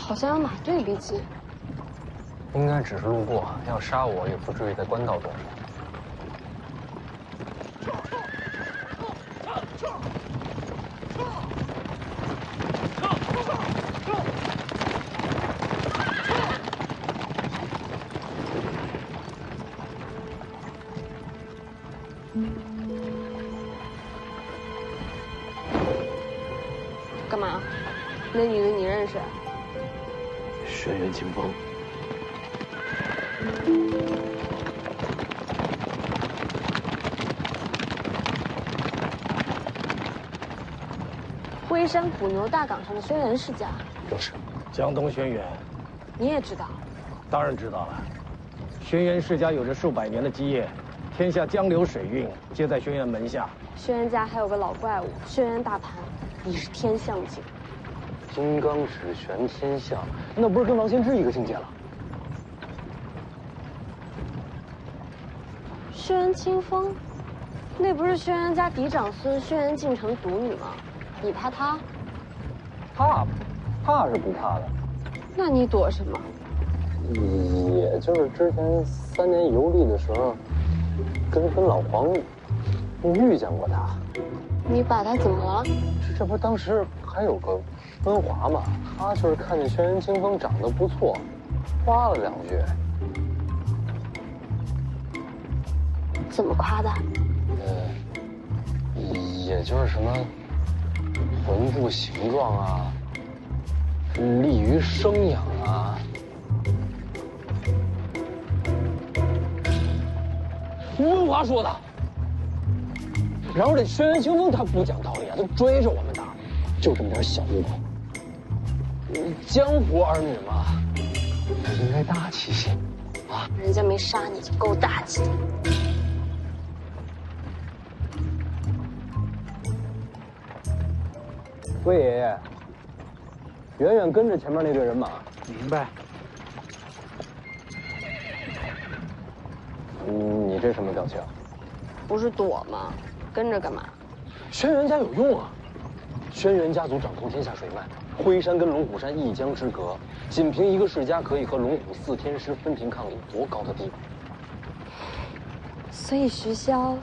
好像有马队笔记。应该只是路过，要杀我也不至于在官道撞上。 干嘛？那女的你认识？轩辕清风。龟山古牛大港上的轩辕世家。就是江东轩辕，你也知道？当然知道了。轩辕世家有着数百年的基业，天下江流水运皆在轩辕门下。轩辕家还有个老怪物轩辕大盘，已是天象境。 金刚指玄天象，那不是跟王仙芝一个境界了？轩辕清风，那不是轩辕家嫡长孙轩辕敬城独女吗？你怕他？怕是不怕的。那你躲什么？也就是之前3年游历的时候，跟老黄遇见过他。你把他怎么了？这不当时还有个温华嘛，他就是看见轩辕清风长得不错，夸了2句。怎么夸的？也就是什么魂部形状啊，利于生养啊。温华说的。然后这轩辕清风他不讲道理啊，他追着我们打，就这么点小误会。江湖儿女嘛，应该大气些啊。人家没杀你就够大气的。魏爷爷，远远跟着前面那队人马。明白。你这什么表情？不是躲吗？跟着干嘛？轩辕家有用啊！轩辕家族掌控天下水脉，辉山跟龙虎山一江之隔，仅凭一个世家可以和龙虎4天师分庭抗礼，多高的地位！所以徐骁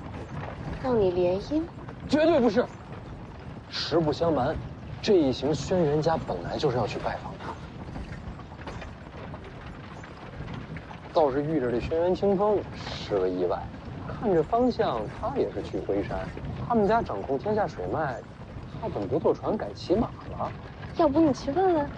让你联姻？绝对不是。实不相瞒，这一行轩辕家本来就是要去拜访他，倒是遇着这轩辕清风是个意外。看这方向，他也是去辉山。他们家掌控天下水脉，他怎么不坐船改骑马了？要不你去问问？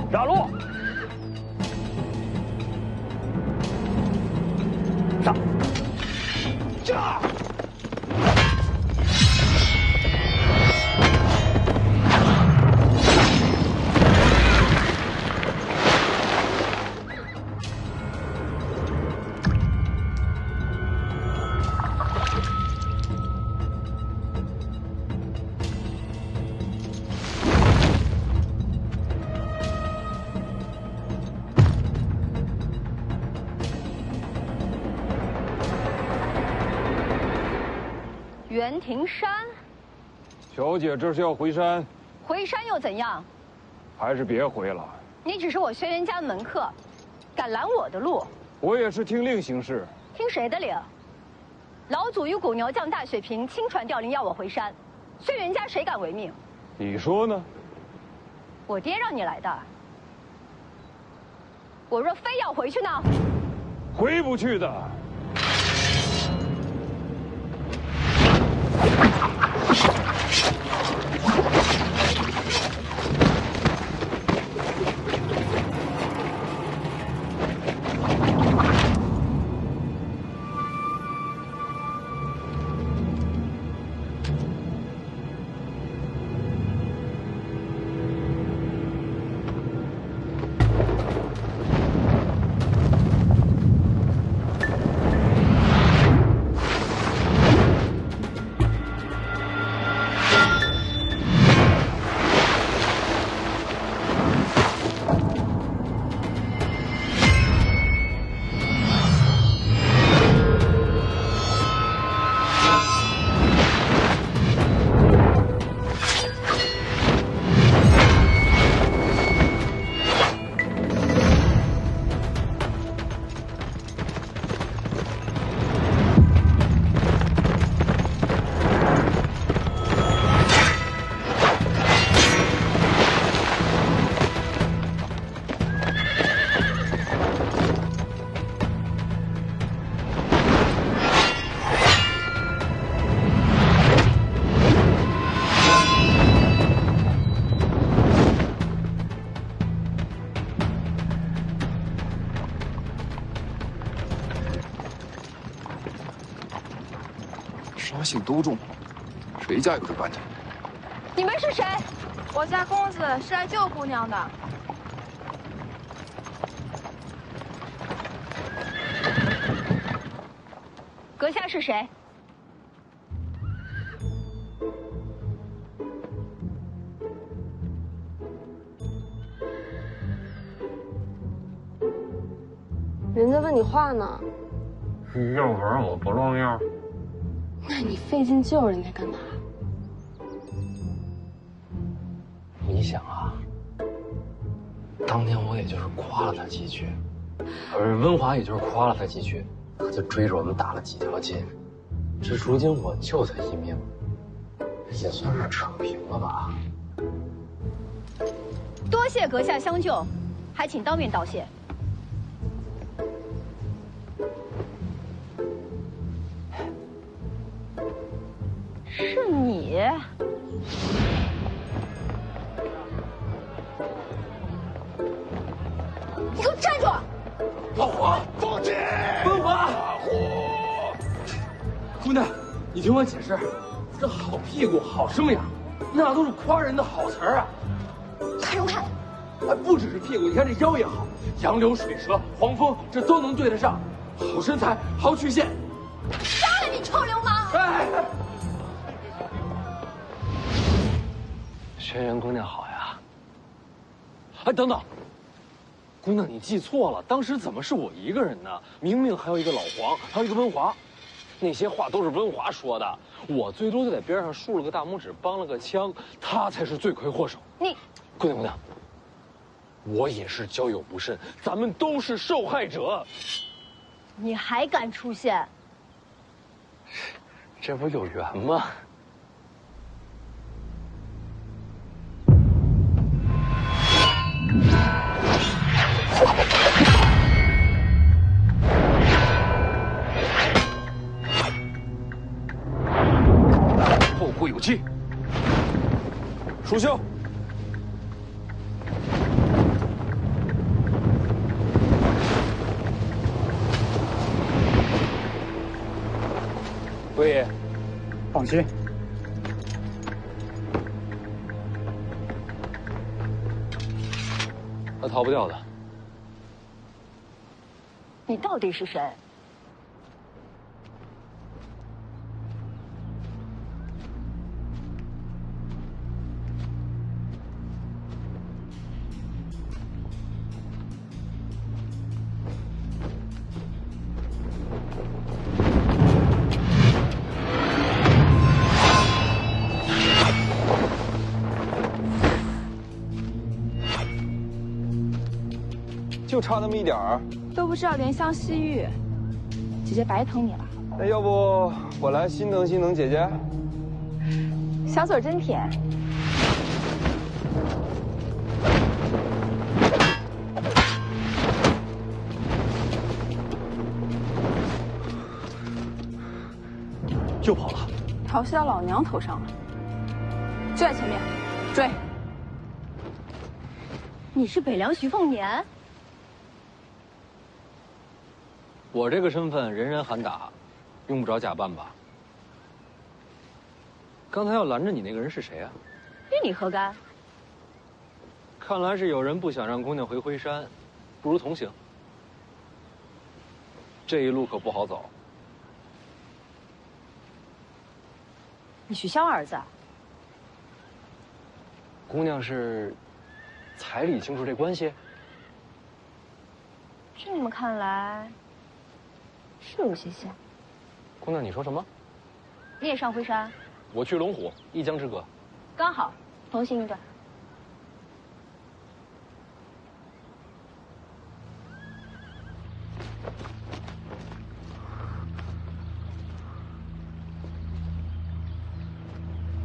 打路！上！驾！袁庭山，小姐这是要回山，回山又怎样？还是别回了。你只是我轩辕家的门客，敢拦我的路？我也是听令行事。听谁的令？老祖与古牛将大雪平亲传调令要我回山，轩辕家谁敢违命？你说呢？我爹让你来的。我若非要回去呢？回不去的。杀性都重，谁家有这般的？你们是谁？我家公子是来救姑娘的。阁下是谁？人在问你话呢。要不然我不露面。那你费劲救人家干嘛？你想啊，当年我也就是夸了他几句，而温华也就是夸了他几句，他就追着我们打了几条街。这如今我救他一命，也算是扯平了吧。多谢阁下相救，还请当面道谢。是你？你给我站住！老黄，放弃！温华，姑娘，你听我解释，这好屁股、好生养，那都是夸人的好词儿啊。看什么看？哎，不只是屁股，你看这腰也好，杨柳、水蛇、黄蜂，这都能对得上。好身材，好曲线。杀了你，臭流氓！哎，轩辕姑娘好呀。哎，等等，姑娘你记错了，当时怎么是我一个人呢？明明还有一个老黄，还有一个温华。那些话都是温华说的，我最多就在边上竖了个大拇指，帮了个腔，他才是罪魁祸首。你，姑娘，我也是交友不慎，咱们都是受害者。你还敢出现？这不有缘吗？后会有期。蜀兄，魏爷，放心，他逃不掉的。你到底是谁？就差那么一点儿。都不知道怜香惜玉，姐姐白疼你了。那要不我来心疼心疼姐姐？小嘴真甜。就跑了。调戏到老娘头上了，就在前面，追！你是北凉徐凤年？我这个身份人人喊打，用不着假扮吧？刚才要拦着你那个人是谁啊？与你何干？看来是有人不想让姑娘回辉山，不如同行。这一路可不好走。你许萧儿子？姑娘是彩礼清楚这关系？这么看来，是有些像。姑娘，你说什么？你也上辉山？我去龙虎，一江之隔。刚好，同行一段。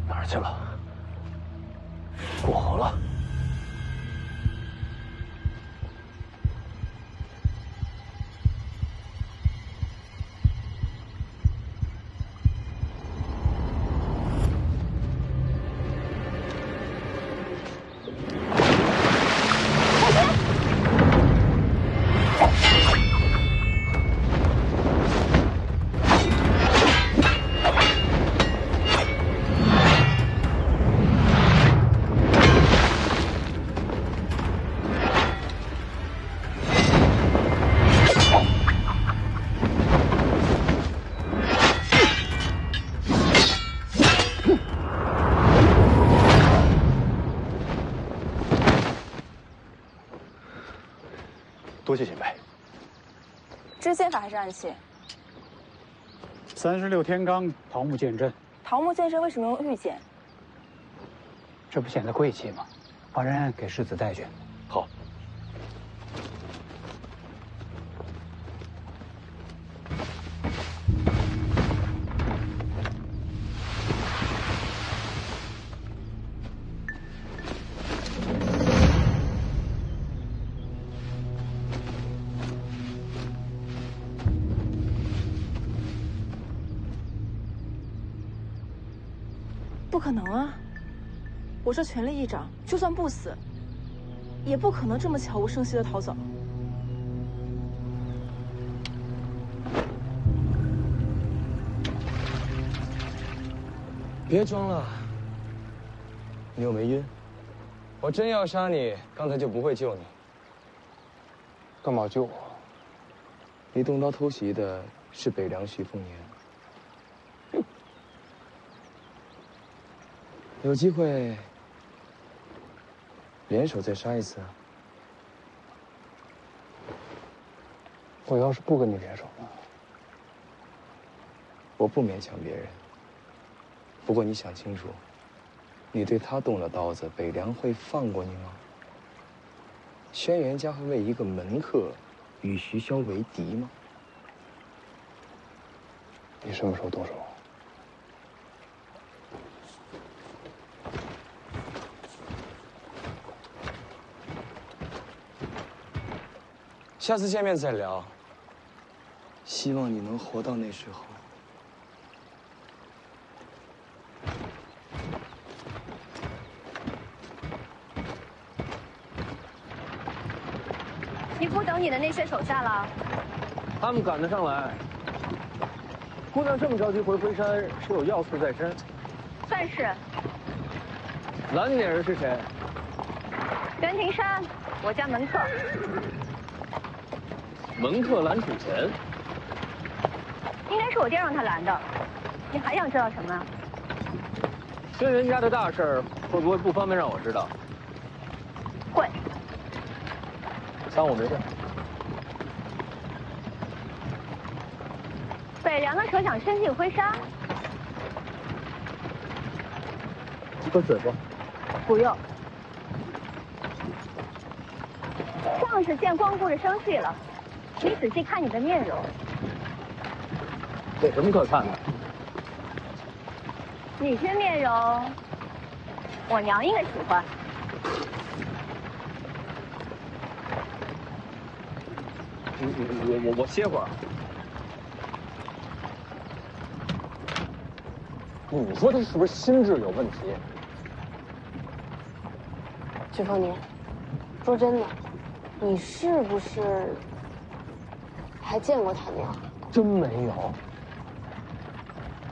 哪儿去了？过河了。多谢前辈。这是剑法还是暗器36天罡桃木剑阵，桃木剑阵为什么用玉剑？这不显得贵气吗？把人给世子带去。好。不可能啊！我这全力一掌，就算不死，也不可能这么悄无声息的逃走。别装了，你又没晕。我真要杀你，刚才就不会救你。干嘛救我？你动刀偷袭的是北凉徐凤年。有机会联手再杀一次啊！我要是不跟你联手呢？我不勉强别人。不过你想清楚，你对他动了刀子，北凉会放过你吗？轩辕家会为一个门客与徐骁为敌吗？你什么时候动手？下次见面再聊。希望你能活到那时候。你不等你的那些手下了？他们赶得上来。姑娘这么着急回辉山，是有要事在身。算是。拦你的人是谁？袁庭山，我家门客。门客拦主前，应该是我爹让他拦的。你还想知道什么？轩辕家的大事儿，会不会不方便让我知道？会。当我没事。北凉的可想伸进辉山？喝水吧。不用。像是见光顾着生气了。你仔细看你的面容。有什么可看的？你这面容，我娘应该喜欢。我歇会儿。你说他是不是心智有问题？曲凤年，说真的，你是不是还见过他娘？真没有。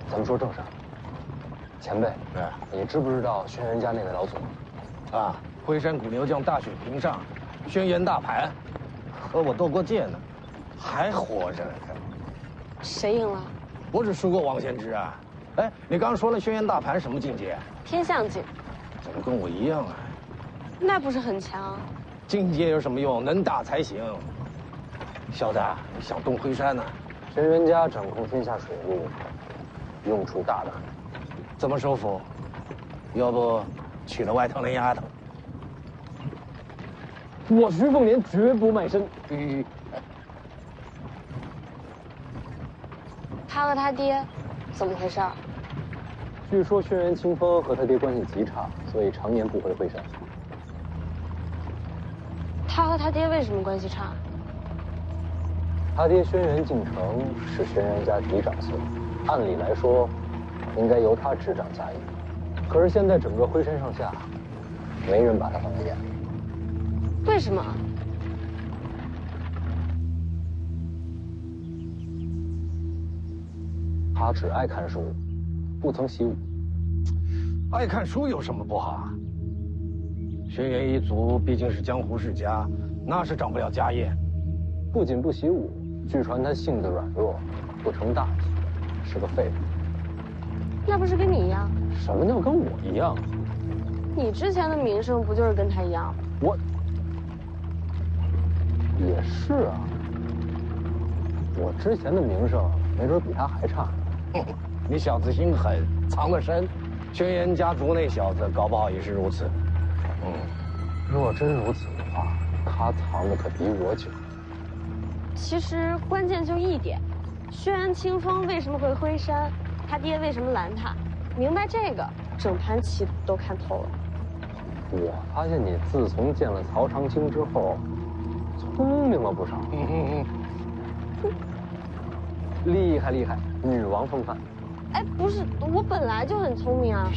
咱们说正事儿。前辈，你知不知道轩辕家那位老祖？啊，辉山谷流将大雪平上，轩辕大盘，和我斗过剑呢，还活着呢。谁赢了？不是输过王仙芝啊？哎，你刚说了轩辕大盘什么境界？天象境。怎么跟我一样啊？那不是很强？境界有什么用？能打才行。小子，你想动辉山呢？轩辕家掌控天下水路，用处大得很。怎么收服？要不娶了外头那丫头？我徐凤年绝不卖身。他和他爹怎么回事？据说轩辕清风和他爹关系极差，所以常年不回辉山。他和他爹为什么关系差？他爹轩辕敬城是轩辕家嫡长孙，按理来说，应该由他执掌家业。可是现在整个辉山上下，没人把他放在眼里。为什么？他只爱看书，不曾习武。爱看书有什么不好啊？轩辕一族毕竟是江湖世家，那是长不了家业。不仅不习武，据传他性子软弱，不成大器，是个废物。那不是跟你一样？什么叫跟我一样？你之前的名声不就是跟他一样？我也是啊，我之前的名声没准比他还差。你小子心狠，藏得深。轩辕家族那小子搞不好也是如此。若真如此的话，他藏的可比我久。其实关键就一点，轩辕清风为什么会辉山，他爹为什么拦他，明白这个，整盘棋都看透了。我发现你自从见了曹长青之后，聪明了不少。厉害厉害，女王风范。哎，不是，我本来就很聪明啊。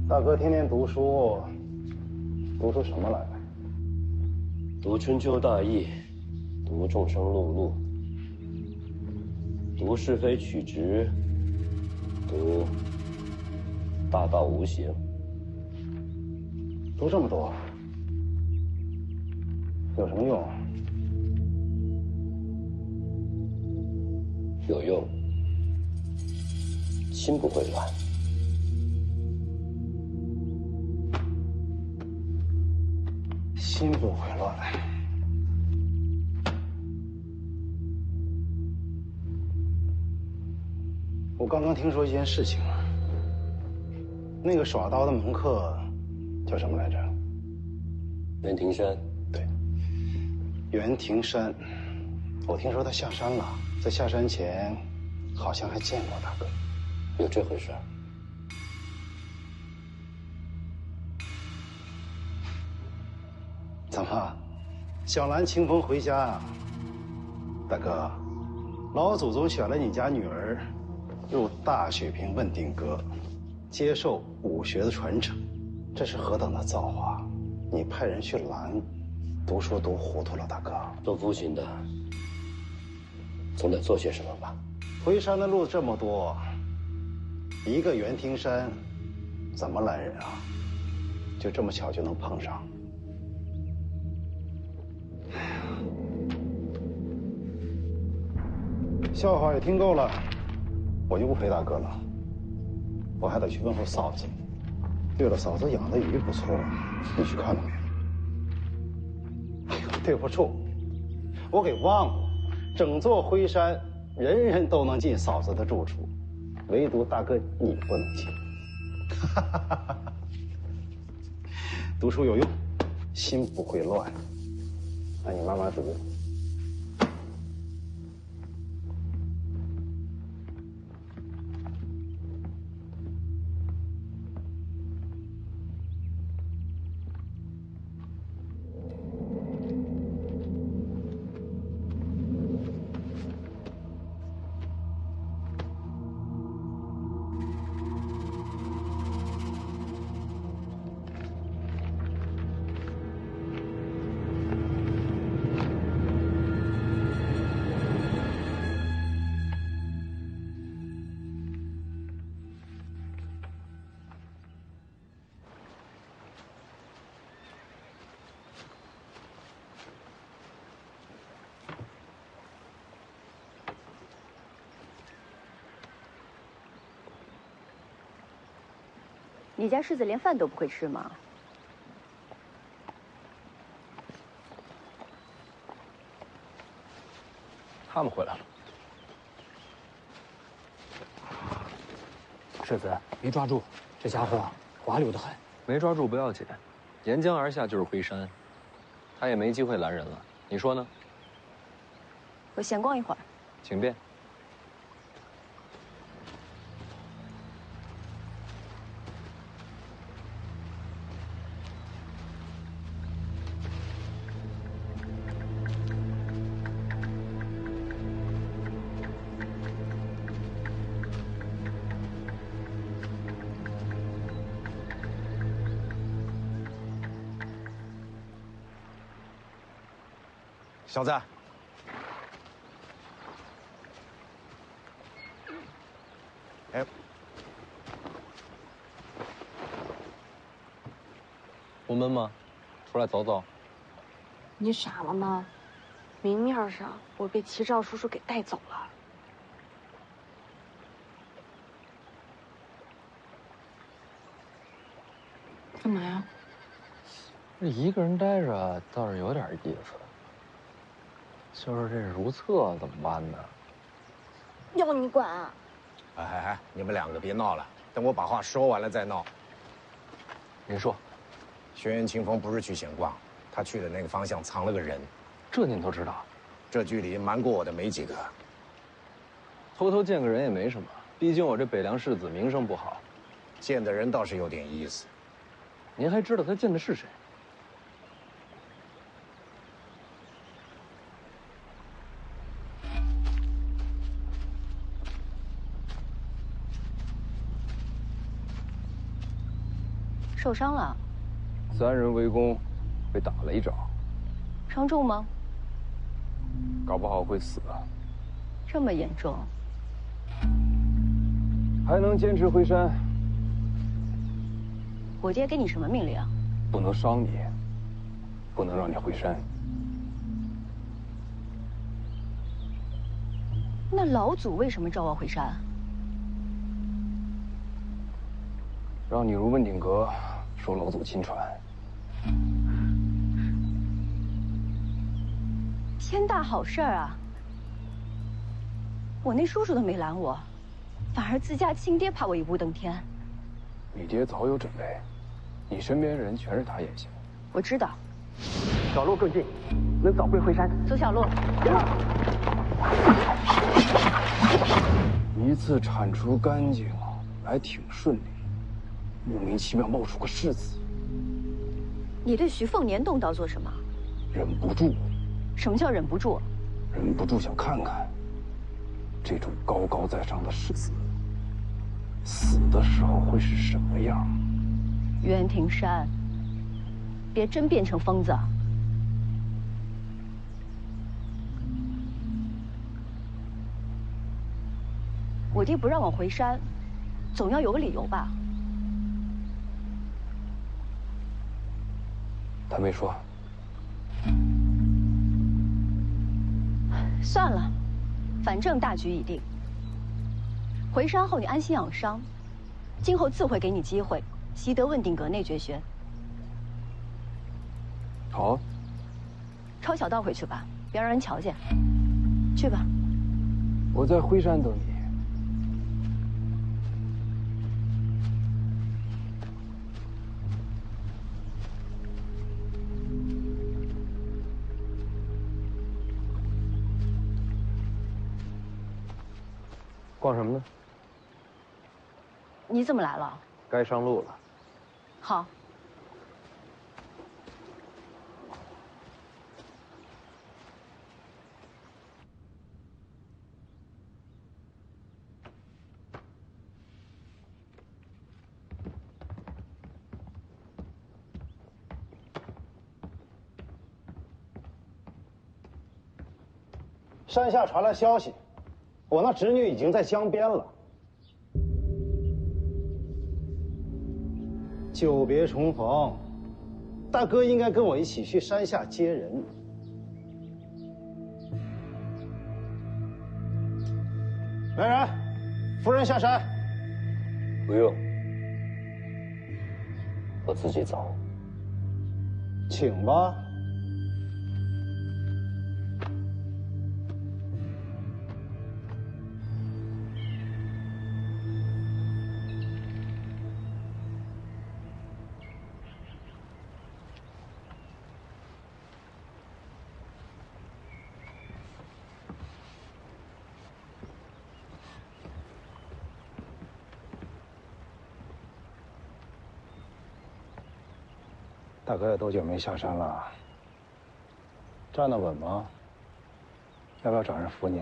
大哥天天读书，读出什么来了？读春秋大义，读众生碌碌，读是非曲直，读大道无形。读这么多，有什么用？有用，心不会乱。心不会乱。我刚刚听说一件事情，那个耍刀的门客叫什么来着？袁庭山。对，袁庭山。我听说他下山了，在下山前好像还见过大哥。有这回事？怎么，小兰清风回家啊？大哥，老祖宗选了你家女儿入大雪平问鼎阁，接受武学的传承，这是何等的造化！你派人去拦，读书读糊涂了，大哥。做父亲的总得做些什么吧？回山的路这么多，一个袁庭山怎么拦人啊？就这么巧就能碰上？笑话也听够了，我就不陪大哥了。我还得去问候嫂子。对了，嫂子养的鱼不错，你去看了没？哎呦，对不住，我给忘了，整座灰山人人都能进嫂子的住处，唯独大哥你不能进。读书有用，心不会乱。那你慢慢读。你家世子连饭都不会吃吗？他们回来了。世子，没抓住，这家伙滑溜得很。没抓住不要紧，沿江而下就是灰山，他也没机会拦人了。你说呢？我闲逛一会儿。请便。小子，哎，不闷吗？出来走走。你傻了吗？明面上我被齐少叔叔给带走了。干嘛呀？一个人待着倒是有点意思。就是这如厕怎么办呢？要你管啊！哎，你们两个别闹了，等我把话说完了再闹。您说，轩辕清风不是去闲逛，他去的那个方向藏了个人。这您都知道？这距离瞒过我的没几个。偷偷见个人也没什么，毕竟我这北凉世子名声不好。见的人倒是有点意思。您还知道他见的是谁？受伤了3人围攻，被打了一掌，伤重吗？搞不好会死。这么严重？还能坚持回山？我爹给你什么命令啊？不能伤你，不能让你回山。那老祖为什么召我回山？让你如问鼎阁受老祖亲传。天大好事儿啊！我那叔叔都没拦我，反而自家亲爹怕我一步登天。你爹早有准备，你身边人全是他眼线。我知道。小路更近，能早归回山。走小路。一次铲除干净，还挺顺利。莫名其妙冒出个世子。你对徐凤年动刀做什么？忍不住。什么叫忍不住？忍不住想看看，这种高高在上的世子，死的时候会是什么样？袁庭山，别真变成疯子。我爹不让我回山，总要有个理由吧？他没说。算了，反正大局已定。回山后你安心养伤，今后自会给你机会习得问鼎阁内绝学。好。抄小道回去吧，别让人瞧见。去吧。我在辉山等你。逛什么呢？你怎么来了？该上路了。好。山下传来消息，我那侄女已经在江边了。久别重逢，大哥应该跟我一起去山下接人。来人，夫人下山。不用，我自己走。请吧。大哥也多久没下山了？站得稳吗？要不要找人扶你？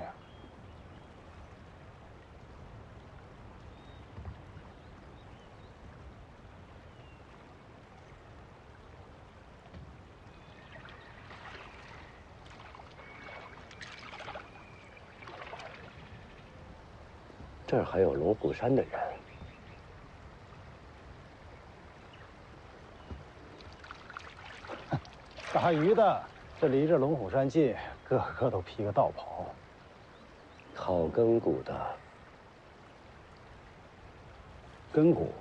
这儿还有龙虎山的人。打鱼的，这离着龙虎山近，个个都披个道袍。讨根骨的，根骨。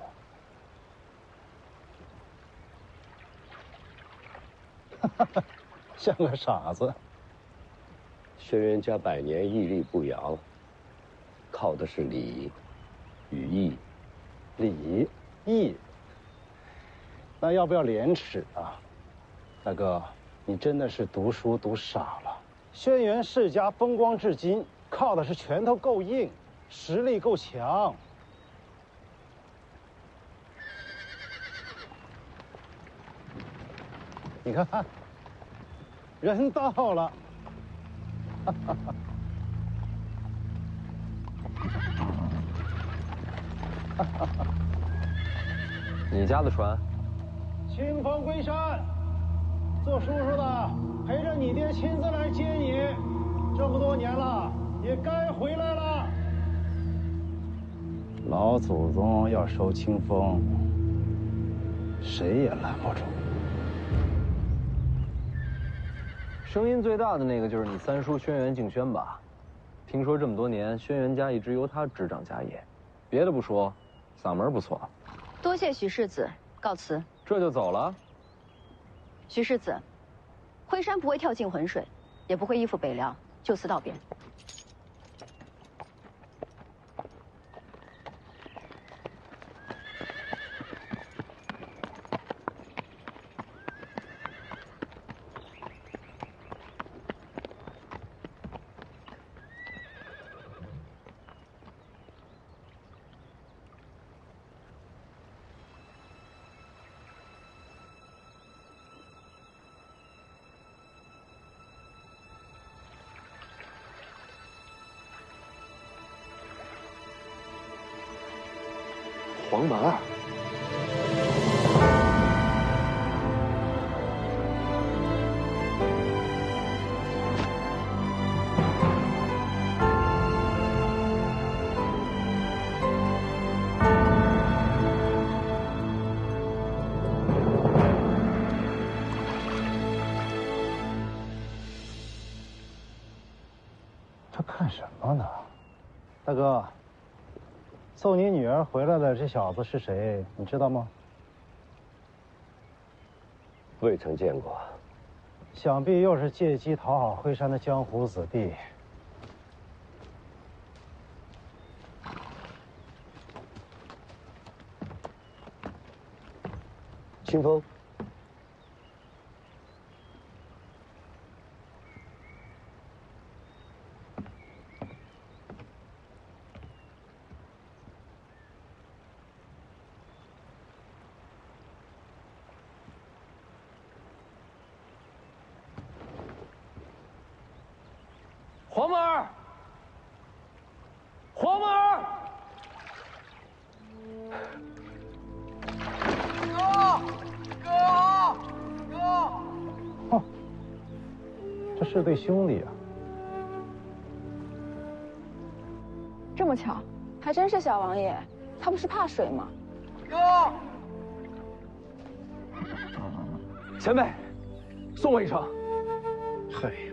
像个傻子。轩辕家百年屹立不摇，靠的是礼与义。礼义。那要不要廉耻啊？大哥，你真的是读书读傻了。轩辕世家风光至今，靠的是拳头够硬，实力够强。你看，人到了。你家的船？清风归山，做叔叔的陪着你爹亲自来接你，这么多年了，也该回来了。老祖宗要收清风，谁也拦不住。声音最大的那个就是你三叔轩辕敬轩吧？听说这么多年，轩辕家一直由他执掌家业。别的不说，嗓门不错。多谢徐世子，告辞。这就走了？徐世子，辉山不会跳进浑水，也不会依附北辽，就此道别。黄满儿，他看什么呢？大哥，送你女儿回来的这小子是谁？你知道吗？未曾见过。想必又是借机讨好惠山的江湖子弟。清风，黄毛儿，黄毛儿，哦，这是对兄弟啊！这么巧，还真是小王爷。他不是怕水吗？哥，前辈，送我一程。嘿。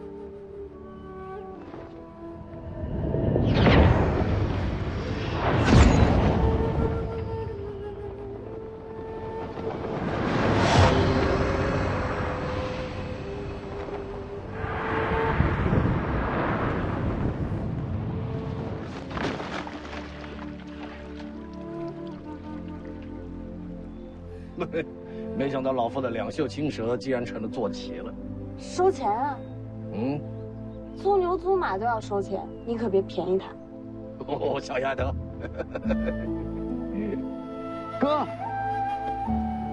没想到老夫的两袖青蛇竟然成了坐骑了。收钱啊！嗯，租牛租马都要收钱，你可别便宜他。哦，小丫头。哥，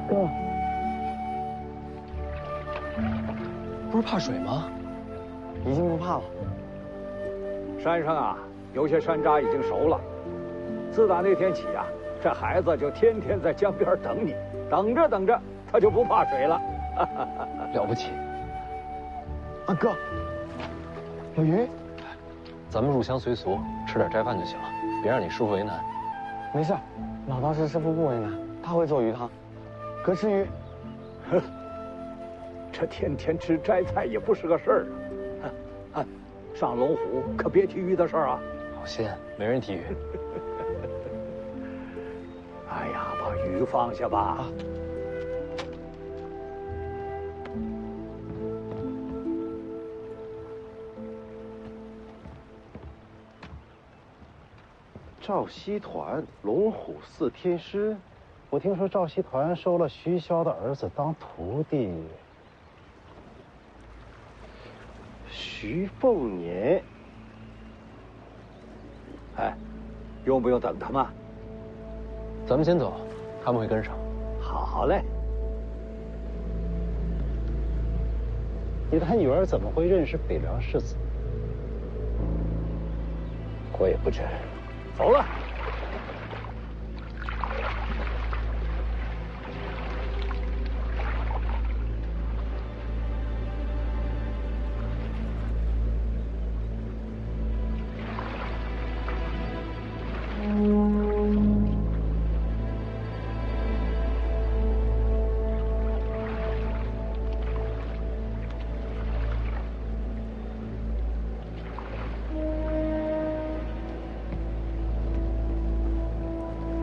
哥，不是怕水吗？已经不怕了。山上啊，有些山楂已经熟了。自打那天起啊，这孩子就天天在江边等你，等着等着，他就不怕水了。了不起！啊哥，有鱼，咱们入乡随俗，吃点斋饭就行了，别让你师傅为难。没事，老道士师傅不为难，他会做鱼汤。哥吃鱼。哼，这天天吃斋菜也不是个事儿啊！上龙虎可别提鱼的事儿啊！好心，没人提鱼。哎呀，把鱼放下吧。赵熙团，龙虎寺天师。我听说赵熙团收了徐骁的儿子当徒弟。徐凤年。哎，用不用等他们？咱们先走，他们会跟上。好嘞。你的女儿怎么会认识北凉世子？我也不知。走了。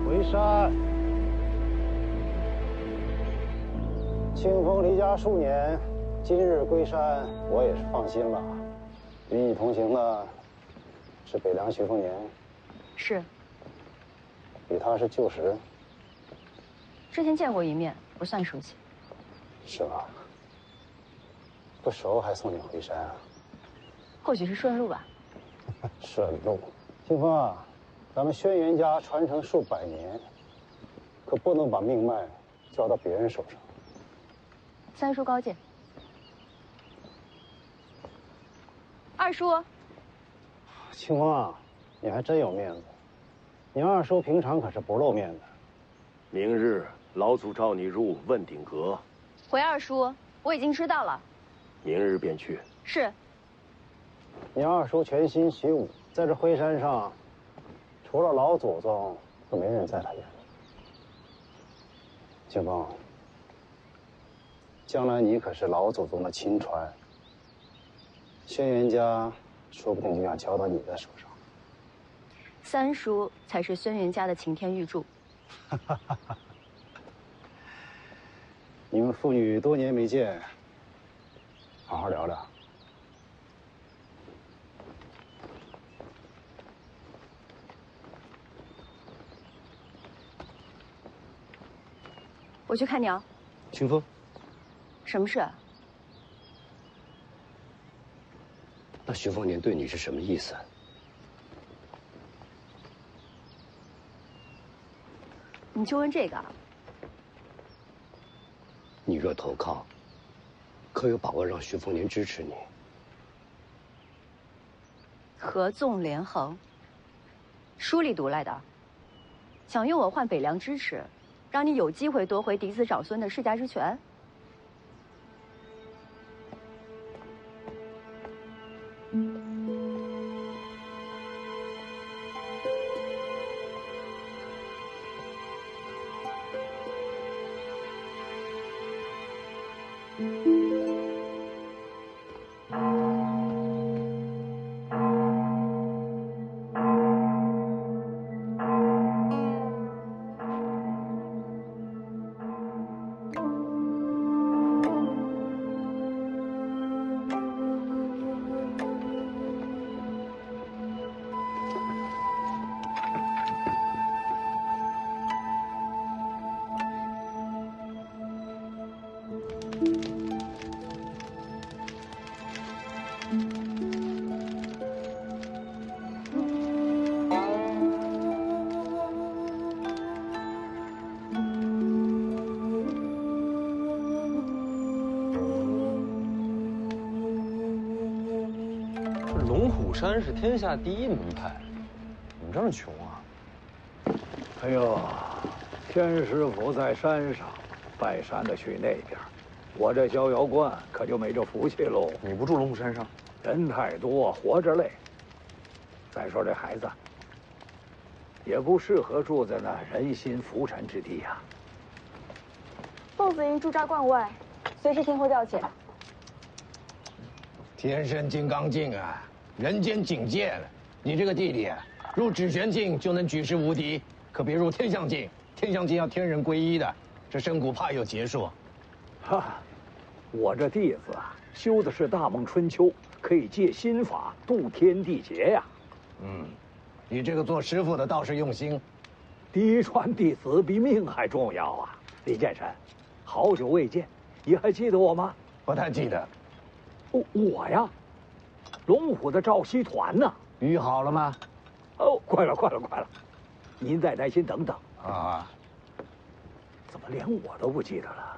回山，清风离家数年，今日归山，我也是放心了。与你同行的是北凉徐凤年，是。与他是旧识，之前见过一面，不算熟悉。是吧？不熟还送你回山啊？或许是顺路吧。顺路，清风啊，咱们轩辕家传承数百年，可不能把命脉交到别人手上。三叔高见。二叔。清风啊，你还真有面子。你二叔平常可是不露面的。明日老祖召你入问鼎阁。回二叔，我已经知道了。明日便去。是。你二叔全心习武，在这灰山上，除了老祖宗，就没人在他眼里。清风，将来你可是老祖宗的亲传，轩辕家说不定就要交到你的手上。三叔才是轩辕家的擎天玉柱。你们父女多年没见，好好聊聊。我去看娘。清风，什么事？那徐凤年对你是什么意思？你就问这个？你若投靠，可有把握让徐凤年支持你？合纵连横，书里读来的。想用我换北凉支持，让你有机会夺回嫡子长孙的世家之权？龙虎山是天下第一门派，怎么这么穷啊？哎呦，天师府在山上，拜山的去那边，我这逍遥观可就没这福气喽。你不住龙虎山上？人太多，活着累。再说这孩子，也不适合住在那人心浮沉之地呀。凤子营驻扎关外，随时听候调遣。天生金刚镜啊，人间警戒了。你这个弟弟啊，入指玄镜就能举世无敌，可别入天象镜。天象镜要天人归一的，这深谷怕有劫数。哈，我这弟子啊，修的是大梦春秋，可以借心法度天地劫呀。你这个做师傅的倒是用心。嫡传弟子比命还重要啊！李剑神，好久未见，你还记得我吗？不太记得。我呀，龙虎的赵西团呢？鱼好了吗？哦，快了，快了，快了！您再耐心等等啊！怎么连我都不记得了？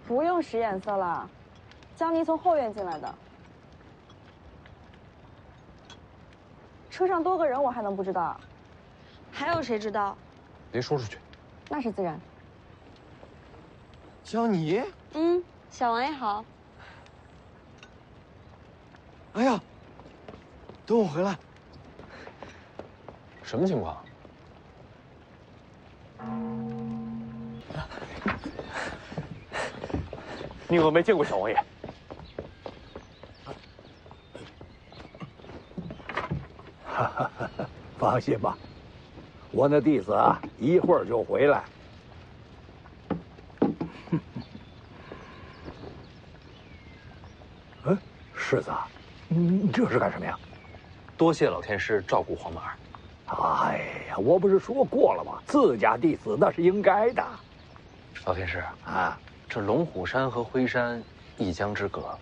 不用使眼色了，江离从后院进来的。车上多个人，我还能不知道？还有谁知道？别说出去。那是自然。江离，小王爷好。哎呀，等我回来。什么情况？你可没见过小王爷。放心吧，我那弟子啊，一会儿就回来。世子，你这是干什么呀？多谢老天师照顾黄马。哎呀，我不是说过了吗？自家弟子那是应该的。老天师啊，这龙虎山和辉山一江之隔，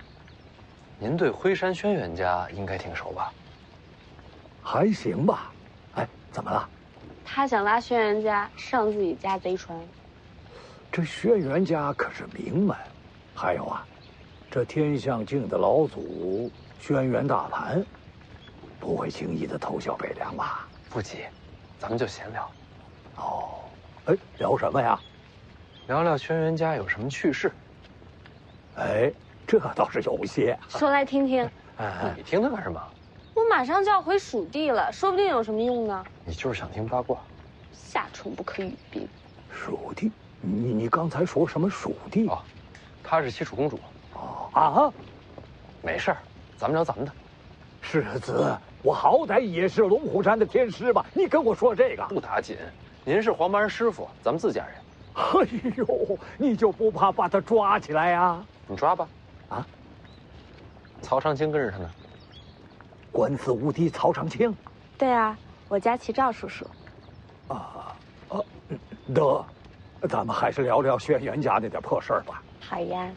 您对辉山轩辕家应该挺熟吧？还行吧。哎，怎么了？他想拉轩辕家上自己家贼船。这轩辕家可是名门，还有啊，这天象镜的老祖轩辕大盘，不会轻易的投效北凉吧？不急，咱们就闲聊。哦，哎，聊什么呀？聊聊轩辕家有什么趣事。哎，这倒是有些。说来听听。哎，你听它干什么？我马上就要回蜀地了，说不定有什么用呢。你就是想听八卦。夏虫不可语冰。蜀地，你刚才说什么属地？哦，她是西楚公主。哦啊，没事儿，咱们聊咱们的。世子，我好歹也是龙虎山的天师吧？你跟我说这个不打紧，您是黄班师傅，咱们自家人。哎呦，你就不怕把他抓起来呀？你抓吧。啊？曹长青跟着他呢。官司无敌曹长青。对啊，我家齐赵叔叔。得，咱们还是聊聊轩辕家那点破事儿吧。好呀。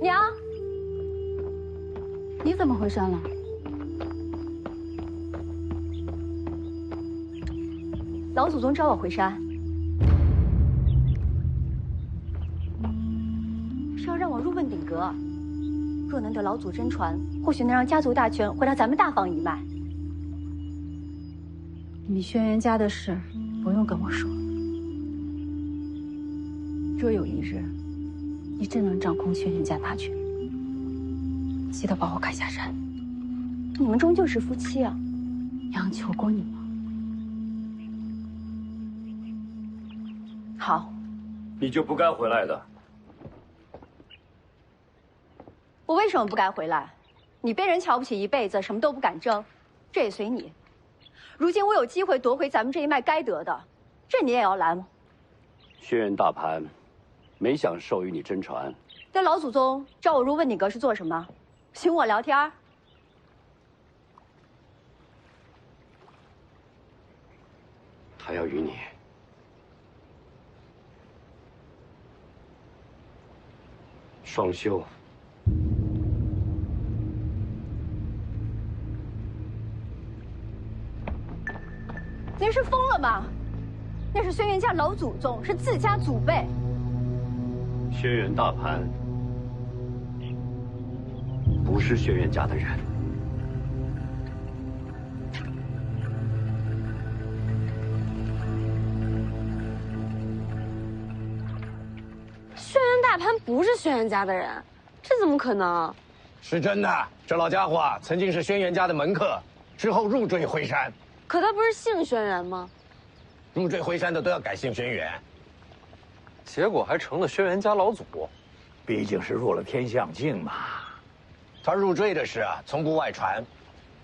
娘，你怎么回山了？老祖宗召我回山，是要让我入问鼎阁。若能得老祖真传，或许能让家族大权回到咱们大房一脉。你轩辕家的事，不用跟我说。若有一日，你真能掌控轩辕家大权，记得把我赶下山。你们终究是夫妻啊，娘求过你吗？好，你就不该回来的。我为什么不该回来？你被人瞧不起一辈子，什么都不敢争，这也随你。如今我有机会夺回咱们这一脉该得的，这你也要拦吗？轩辕大盘没想授予你真传。那老祖宗召我入问鼎阁是做什么？请我聊天？他要与你双修。您是疯了吗？那是轩辕家老祖宗，是自家祖辈。轩辕大盘不是轩辕家的人。轩辕大潘不是轩辕家的人，这怎么可能？是真的，这老家伙曾经是轩辕家的门客，之后入赘回山。可他不是姓轩辕吗？入赘回山的都要改姓轩辕，结果还成了轩辕家老祖。毕竟是入了天象境嘛。他入赘的事啊，从不外传，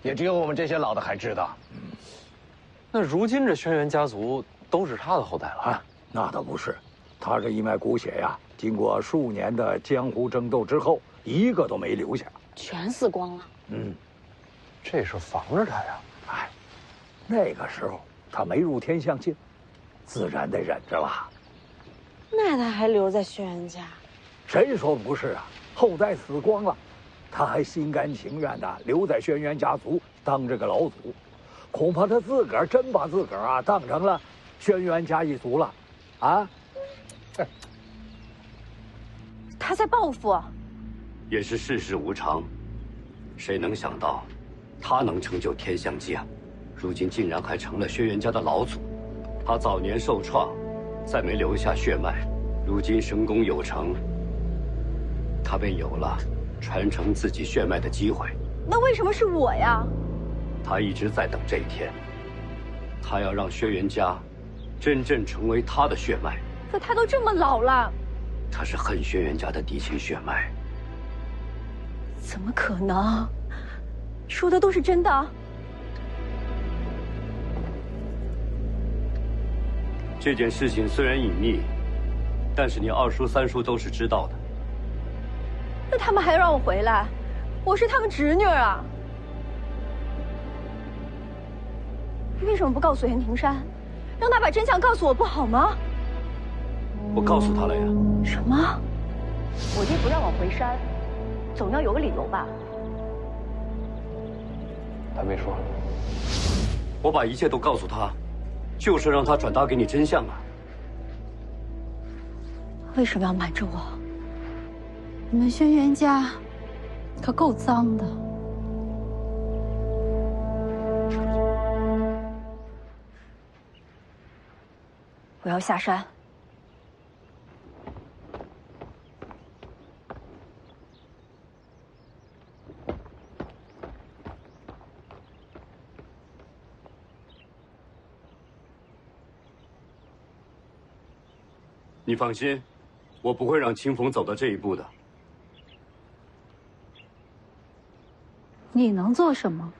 也只有我们这些老的还知道。那如今这轩辕家族都是他的后代了啊？那倒不是，他这一脉骨血呀，经过数年的江湖争斗之后，一个都没留下，全死光了。这是防着他呀。哎，那个时候他没入天象境，自然得忍着了。那他还留在轩辕家？谁说不是啊？后代死光了，他还心甘情愿的留在轩辕家族当这个老祖，恐怕他自个儿真把自个儿啊当成了轩辕家一族了，啊？他在报复。也是世事无常，谁能想到，他能成就天象界，如今竟然还成了轩辕家的老祖。他早年受创，再没留下血脉，如今神功有成，他便有了传承自己血脉的机会。那为什么是我呀？他一直在等这一天，他要让轩辕家真正成为他的血脉。可他都这么老了，他是恨轩辕家的嫡亲血脉。怎么可能？说的都是真的？这件事情虽然隐秘，但是你二叔三叔都是知道的。那他们还让我回来？我是他们侄女啊！你为什么不告诉袁庭山，让他把真相告诉我不好吗？我告诉他了呀。什么？我爹不让我回山，总要有个理由吧？他没说。我把一切都告诉他，就是让他转达给你真相啊。为什么要瞒着我？你们轩辕家可够脏的。我要下山。你放心，我不会让清风走到这一步的。你能做什么？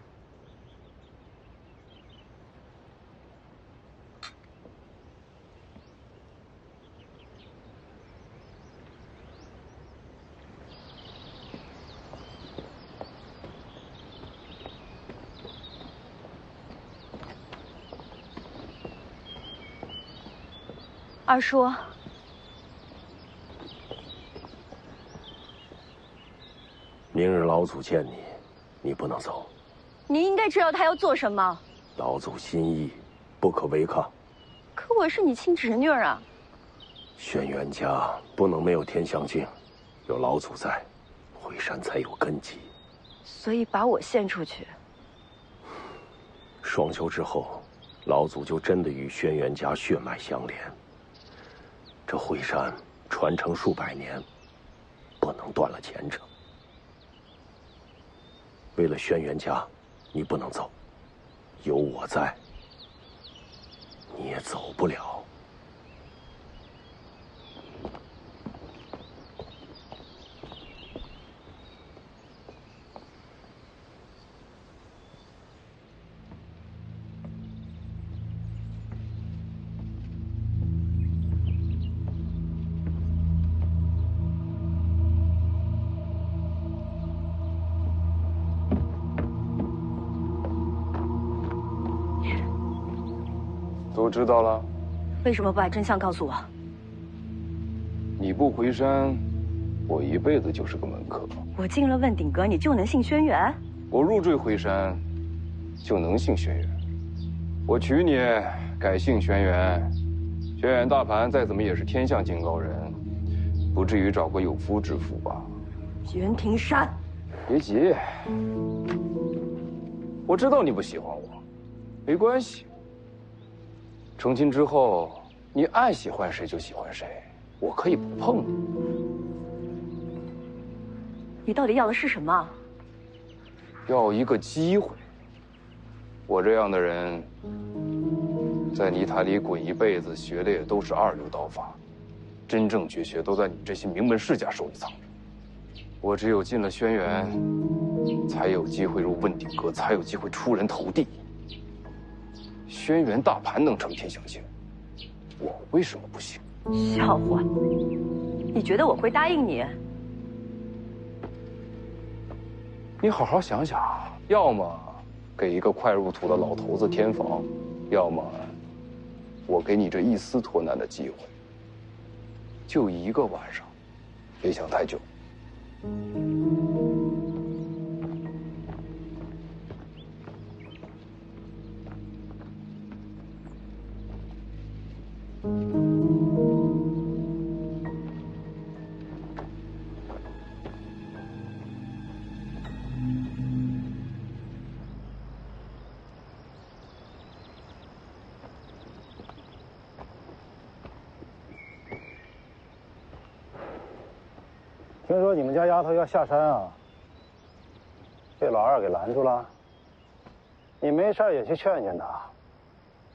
二叔。明日老祖见你，你不能走。你应该知道他要做什么。老祖心意，不可违抗。可我是你亲侄女儿啊。轩辕家不能没有天象镜，有老祖在，回山才有根基。所以把我献出去。双修之后，老祖就真的与轩辕家血脉相连。这回山传承数百年，不能断了前程。为了轩辕家，你不能走，有我在，你也走不了。都知道了。为什么不把真相告诉我？你不回山，我一辈子就是个门客。我进了问鼎阁，你就能姓轩辕？我入赘回山，就能姓轩辕。我娶你，改姓轩辕。轩辕大盘再怎么也是天象境高人，不至于找个有夫之妇吧？袁庭山，别急，我知道你不喜欢我，没关系。成亲之后，你爱喜欢谁就喜欢谁，我可以不碰你。你到底要的是什么？要一个机会。我这样的人，在泥潭里滚一辈子，学的也都是二流刀法，真正绝学都在你这些名门世家手里藏着。我只有进了轩辕，才有机会入问鼎阁，才有机会出人头地。轩辕大盘能成天象境，我为什么不行？笑话！你觉得我会答应你？你好好想想，要么给一个快入土的老头子添房，要么我给你这一丝脱难的机会。就一个晚上，别想太久。听说你们家丫头要下山啊，被老二给拦住了。你没事也去劝劝她。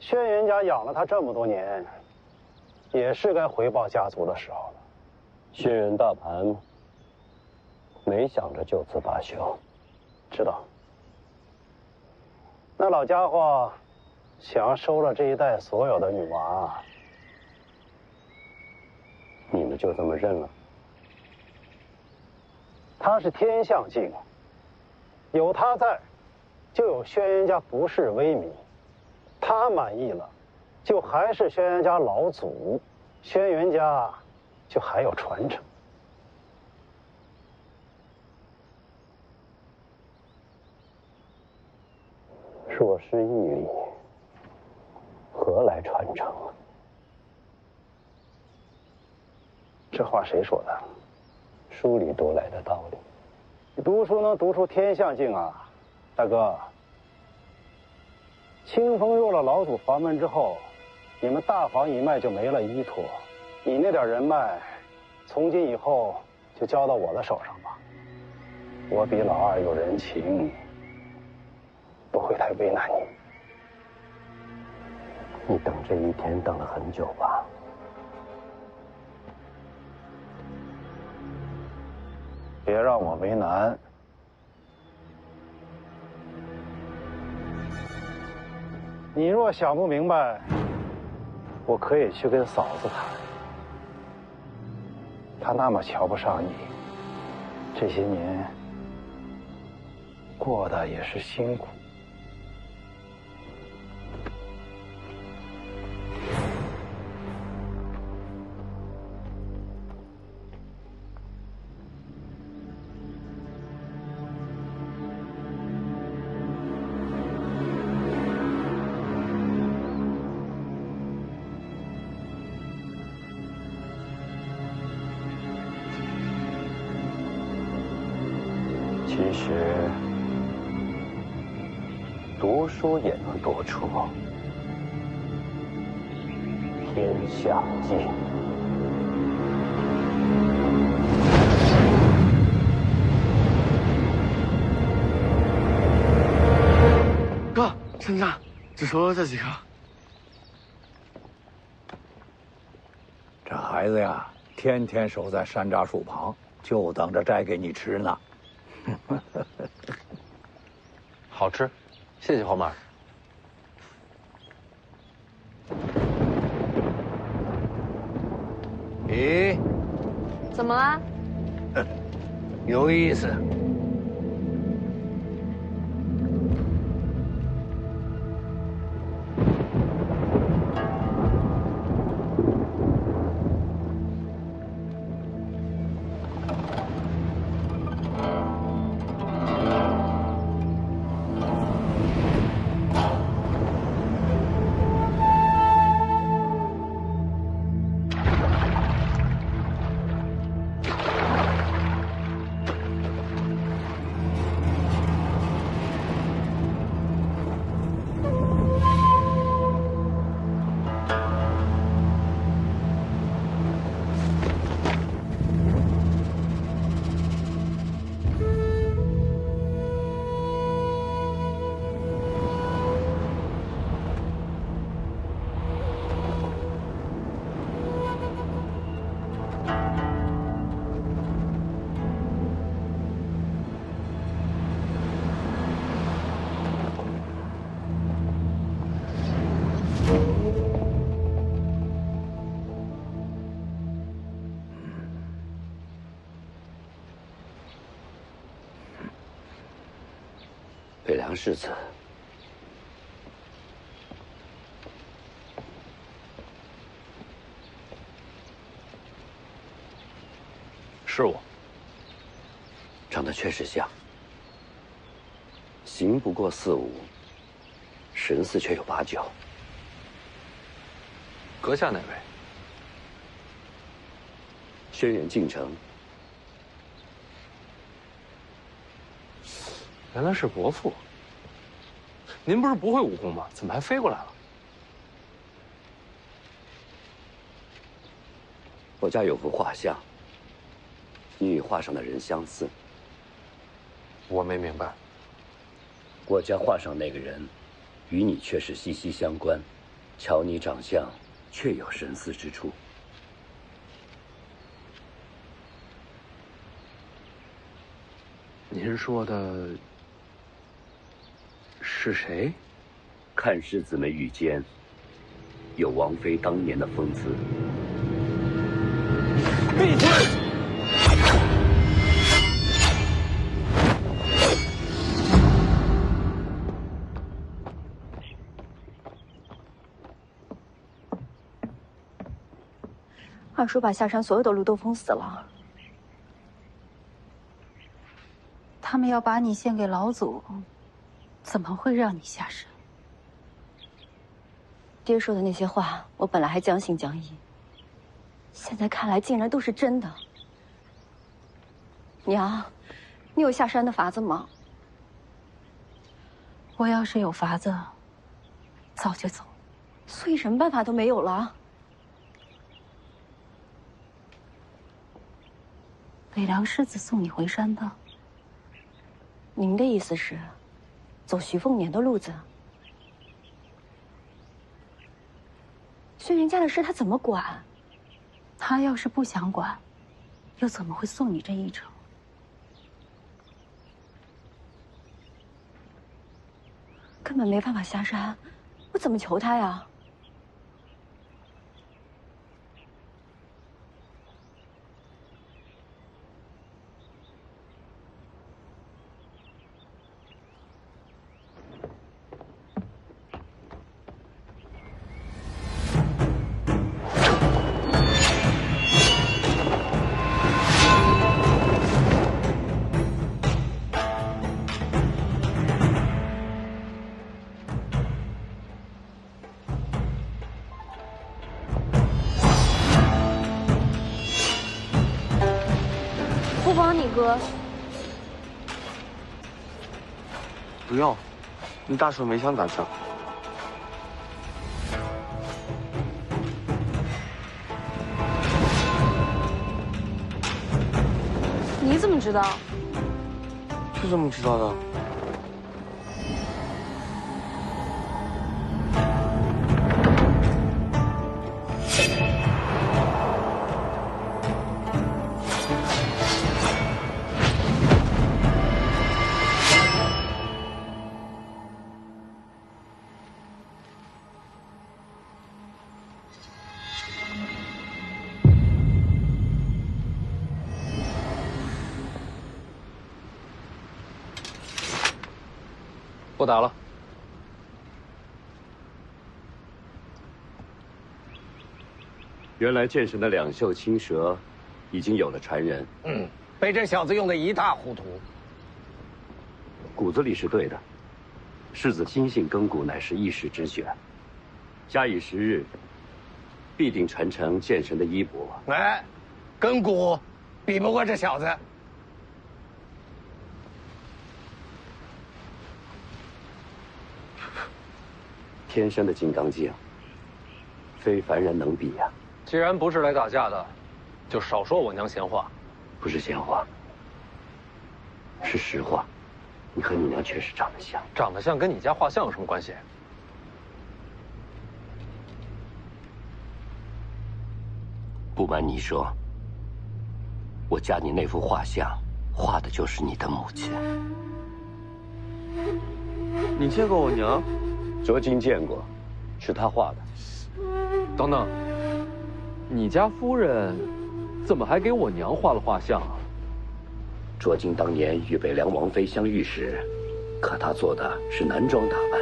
轩辕家养了她这么多年，也是该回报家族的时候了。轩辕大盘没想着就此罢休，知道。那老家伙想要收了这一代所有的女娃，你们就这么认了？他是天象境，有他在，就有轩辕家不世威名。他满意了，就还是轩辕家老祖，轩辕家就还有传承。若失义理，何来传承啊？这话谁说的？书里读来的道理。你读书能读出天象镜啊，大哥。清风入了老祖房门之后，你们大房一脉就没了依托。你那点人脉，从今以后就交到我的手上吧。我比老二有人情，不会太为难你。你等这一天等了很久吧？别让我为难。你若想不明白，我可以去跟嫂子谈。她那么瞧不上你，这些年过得也是辛苦。其实，读书也能读出天下镜。哥，趁战，只说这几个。这孩子呀，天天守在山楂树旁，就等着摘给你吃呢。好吃，谢谢黄马。咦，怎么了？有意思。北凉世子，是我。长得确实像，形不过4-5，神似却有8-9。阁下哪位？轩辕敬城。原来是伯父。您不是不会武功吗？怎么还飞过来了？我家有幅画像，你与画上的人相似。我没明白。我家画上那个人，与你却是息息相关。瞧你长相，确有神似之处。您说的是谁？看世子眉宇间，有王妃当年的风姿。闭嘴！二叔把下山所有的路都封死了。他们要把你献给老祖，怎么会让你下山？爹说的那些话，我本来还将信将疑，现在看来竟然都是真的。娘，你有下山的法子吗？我要是有法子，早就走。所以什么办法都没有了？北凉世子送你回山的。您的意思是，走徐凤年的路子？轩辕家的事他怎么管？他要是不想管，又怎么会送你这一程？根本没办法下山，我怎么求他呀？不帮你哥。不要，你大叔没想打仗。你怎么知道？是这么知道的。不打了。原来剑神的两袖青蛇已经有了传人。被这小子用得一塌糊涂。骨子里是对的，世子亲信更骨乃是一时之选，假以时日，必定传承剑神的衣钵。哎，更骨比不过这小子。天生的金刚镜，非凡人能比呀。既然不是来打架的，就少说我娘闲话。不是闲话，是实话。你和你娘确实长得像。长得像跟你家画像有什么关系？不瞒你说，我家你那幅画像，画的就是你的母亲。你见过我娘？卓金见过，是他画的。等等，你家夫人怎么还给我娘画了画像啊？卓金当年与北凉王妃相遇时，可她做的是男装打扮。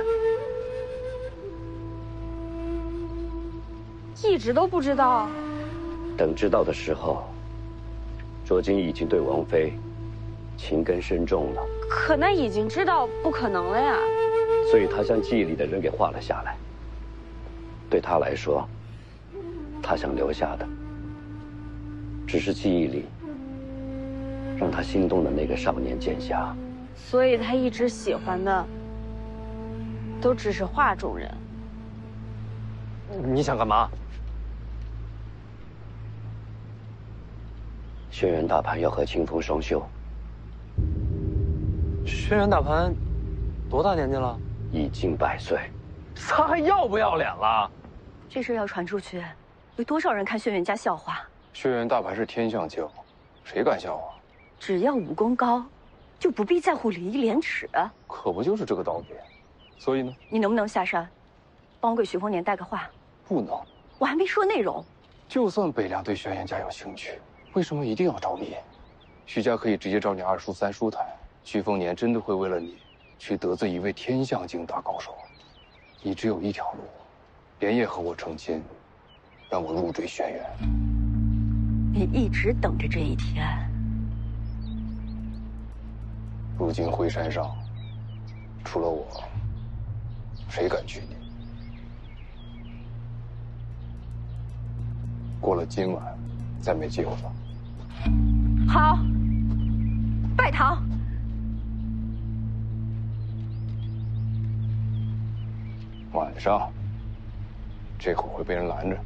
一直都不知道。等知道的时候，卓金已经对王妃情根深重了。可那已经知道不可能了呀。所以他将记忆里的人给画了下来。对他来说，他想留下的，只是记忆里让他心动的那个少年剑侠。所以他一直喜欢的，都只是画中人。你想干嘛？轩辕大盘要和清风双修。轩辕大盘多大年纪了？已经100岁。他还要不要脸了？这事要传出去，有多少人看轩辕家笑话？轩辕大盘是天象教，谁敢笑话？只要武功高，就不必在乎礼义廉耻。可不就是这个道理？所以呢？你能不能下山，帮我给徐丰年带个话？不能。我还没说内容。就算北凉对轩辕家有兴趣，为什么一定要找你？徐家可以直接找你2叔3叔谈。徐丰年真的会为了你，去得罪一位天象境大高手？你只有一条路，连夜和我成亲，让我入赘轩辕。你一直等着这一天。如今灰山上，除了我，谁敢娶你？过了今晚，再没机会了。好，拜堂。晚上，这会儿会被人拦着。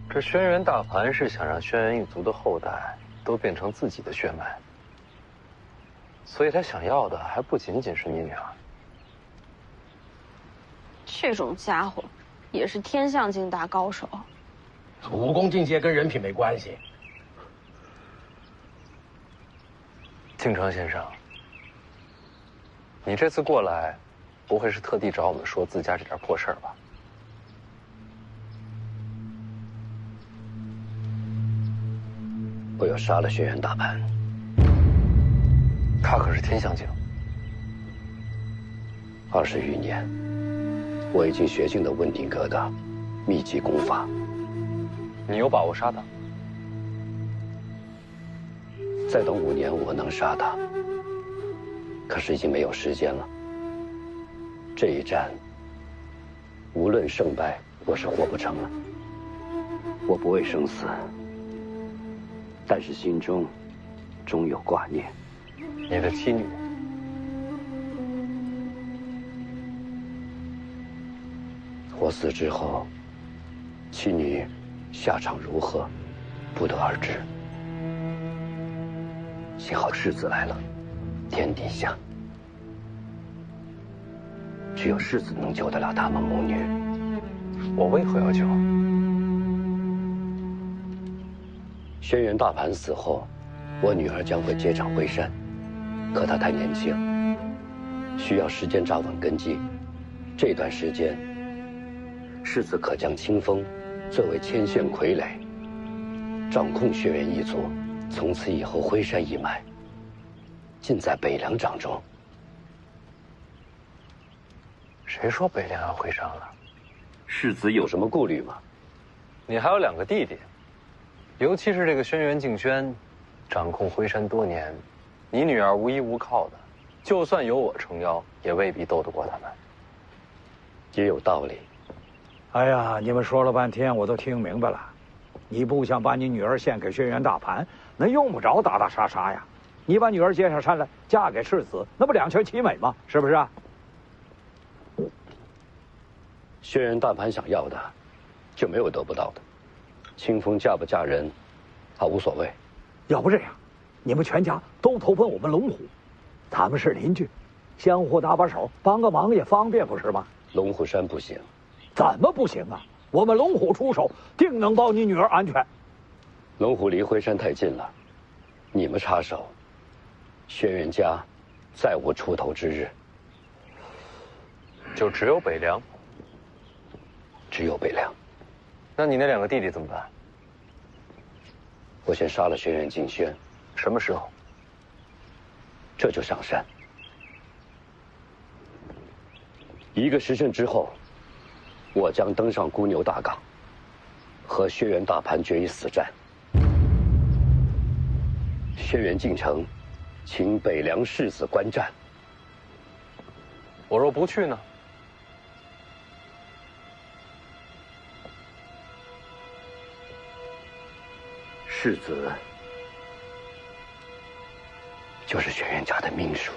这轩辕大盘是想让轩辕一族的后代都变成自己的血脉，所以他想要的还不仅仅是你女儿。这种家伙，也是天象境大高手。武功境界跟人品没关系。敬城先生，你这次过来，不会是特地找我们说自家这点破事儿吧？我又杀了轩辕大盘，他可是天象境。 20余年，我已经学尽了问鼎阁的秘籍功法。你有把握杀他？再等5年，我能杀他。可是已经没有时间了。这一战，无论胜败，我是活不成了。我不畏生死，但是心中终有挂念。你的妻女。 我死之后，妻女下场如何，不得而知。幸好世子来了，天底下只有世子能救得了他们母女。我为何要救？轩辕大盘死后，我女儿将会接掌徽山，可她太年轻，需要时间扎稳根基。这段时间。 世子可将清风作为牵线傀儡，掌控轩辕一族。从此以后，徽山一脉尽在北凉掌中。谁说北凉要徽山了？世子有什么顾虑吗？你还有2个弟弟，尤其是这个轩辕敬轩，掌控徽山多年，你女儿无依无靠的，就算有我撑腰，也未必斗得过他们。也有道理。 哎呀，你们说了半天，我都听明白了。你不想把你女儿献给轩辕大盘，那用不着打打杀杀呀。你把女儿接上山来，嫁给世子，那不两全其美吗？是不是啊？轩辕大盘想要的，就没有得不到的。清风嫁不嫁人，他无所谓。要不这样，你们全家都投奔我们龙虎，咱们是邻居，相互搭把手，帮个忙也方便，不是吗？龙虎山不行。 怎么不行啊？我们龙虎出手，定能保你女儿安全。龙虎离徽山太近了，你们插手，轩辕家再无出头之日。就只有北凉，只有北凉。那你那2个弟弟怎么办？我先杀了轩辕敬轩。什么时候？这就上山。1个时辰之后。 我将登上孤牛大岗，和轩辕大盘决一死战。轩辕进城，请北凉世子观战。我若不去呢？世子就是轩辕家的命数。